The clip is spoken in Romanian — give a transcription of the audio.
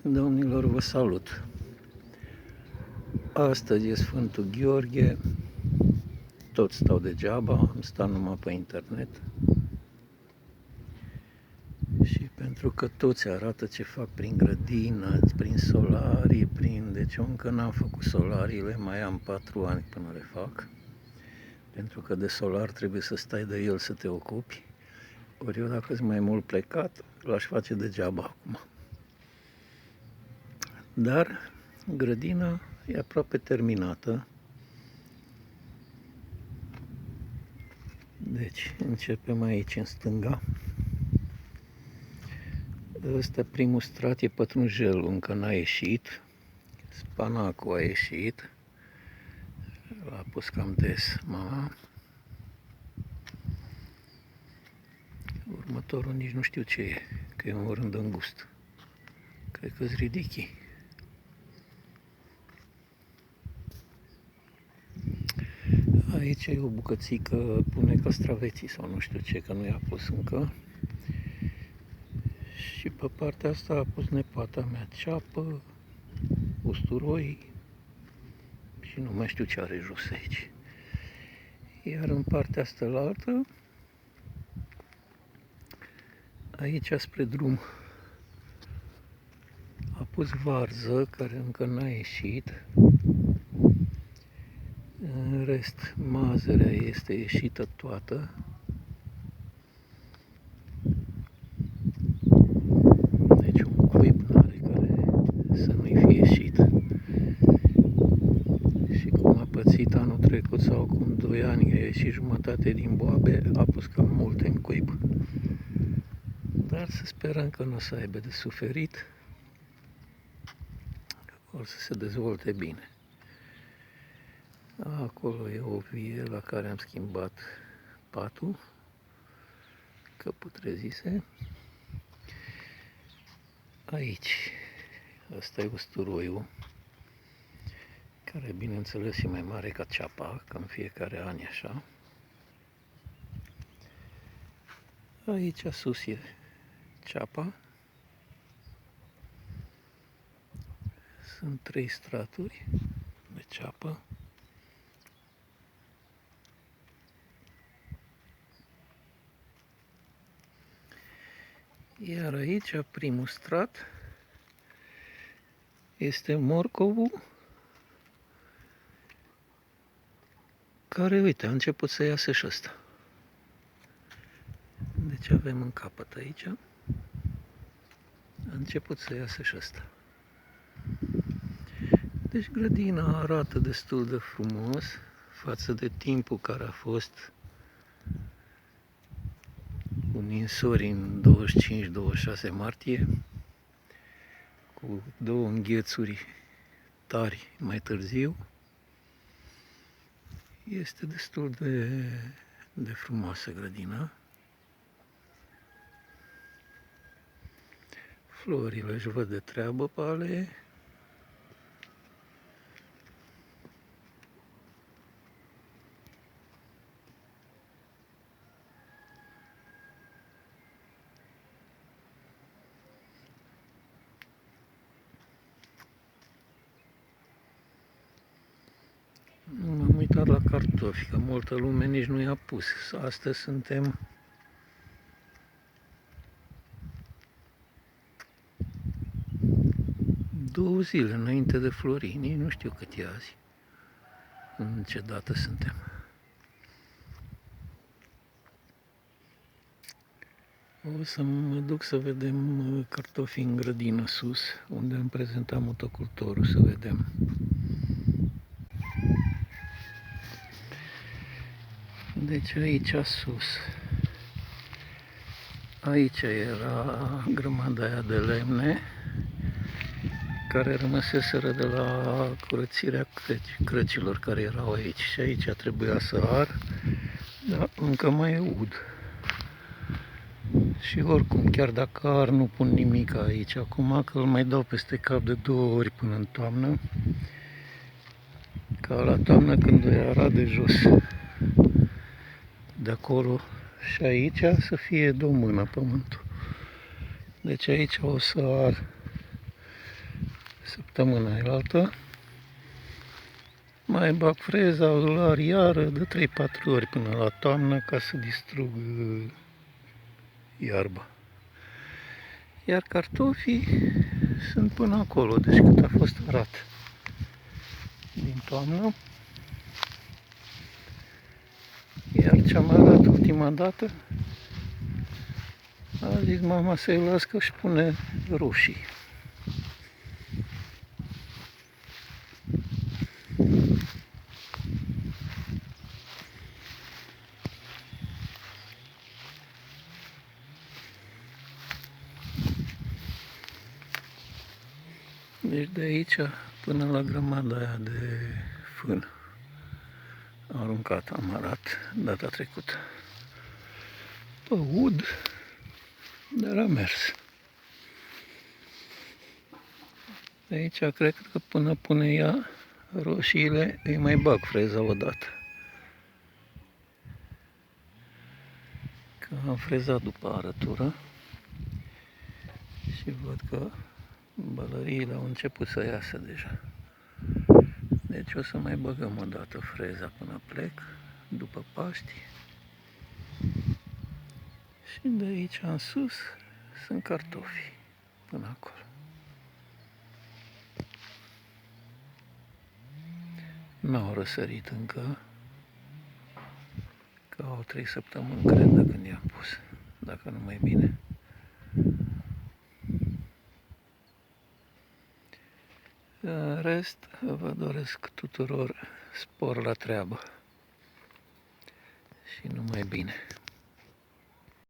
Domnilor, vă salut! Astăzi e Sfântul Gheorghe, tot stau degeaba, am stat numai pe internet și pentru că toți arată ce fac prin grădină, prin solarii, deci eu încă n-am făcut solariile, mai am 4 ani până le fac, pentru că de solar trebuie să stai de el să te ocupi, ori eu dacă sunt mai mult plecat, l-aș face degeaba acum. Dar grădina e aproape terminată. Deci începem aici în stânga. Ăsta primul strat e pătrunjelul, încă n-a ieșit. Spanacul a ieșit. L-a pus cam des mama. Următorul nici nu știu ce e, că e un rând îngust. Cred că-s ridichii. Aici e o bucățică, pune castraveții sau nu știu ce, că nu i-a pus încă. Și pe partea asta a pus nepoata mea ceapă, usturoi și nu mai știu ce are jos aici. Iar în partea asta la altă, aici spre drum, a pus varză care încă n-a ieșit. În rest, mazărea este ieșită toată. Deci un cuib n-are care să nu-i fie ieșit. Și cum a pățit anul trecut sau acum 2 ani, a ieșit jumătate din boabe, a pus cam multe în cuib. Dar să sperăm că nu o să aibă de suferit, o să se dezvolte bine. Acolo e o vie la care am schimbat patul, că putrezise. Aici, ăsta e usturoiul, care bineînțeles e mai mare ca ceapa, că în fiecare an e așa. Aici sus e ceapa. Sunt 3 straturi de ceapă. Iar aici, primul strat, este morcovul, care, uite, a început să iasă și ăsta. Deci avem în capăt aici, a început să iasă și ăsta. Deci grădina arată destul de frumos față de timpul care a fost cu ninsori în 25-26 martie, cu 2 înghețuri tari mai târziu. Este destul de frumoasă grădina. Florile își văd de treabă pe ale. M-am uitat la cartofi, că multă lume nici nu i-a pus. Astăzi suntem două zile înainte de flori, nici nu știu cât e azi, în ce dată suntem. O să mă duc să vedem cartofi în grădină sus, unde am prezentat motocultorul, să vedem. Deci aici sus, aici era grămada aia de lemne, care rămăseseră de la curățirea crăcilor care erau aici. Și aici trebuia să ar, dar încă mai e ud. Și oricum, chiar dacă ar, nu pun nimic aici acum, că îl mai dau peste cap de 2 ori până în toamnă, ca la toamnă când o ara de jos, de acolo și aici, să fie de o mână pământul. Deci aici o să ar săptămâna aia mai bag freza, îl ar iară de 3-4 ori până la toamnă ca să distrug iarba. Iar cartofii sunt până acolo, deci cât a fost arat din toamnă. Iar ce-am arat ultima dată, a zis mama să-i las că își pune roșii. Deci de aici până la grămada aia de fân aruncat, am arat data trecută. Pe ud, dar a mers. De aici cred că până pune ea roșiile, îi mai bag freza odată. Că am frezat după arătură și văd că bălăriile au început să iasă deja. Deci o să mai băgăm o dată freza până plec, după Paști. Și de aici în sus sunt cartofi, până acolo. N-au răsărit încă, că au 3 săptămâni, cred, de când i-am pus, dacă nu mai bine. În rest, vă doresc tuturor spor la treabă și numai bine.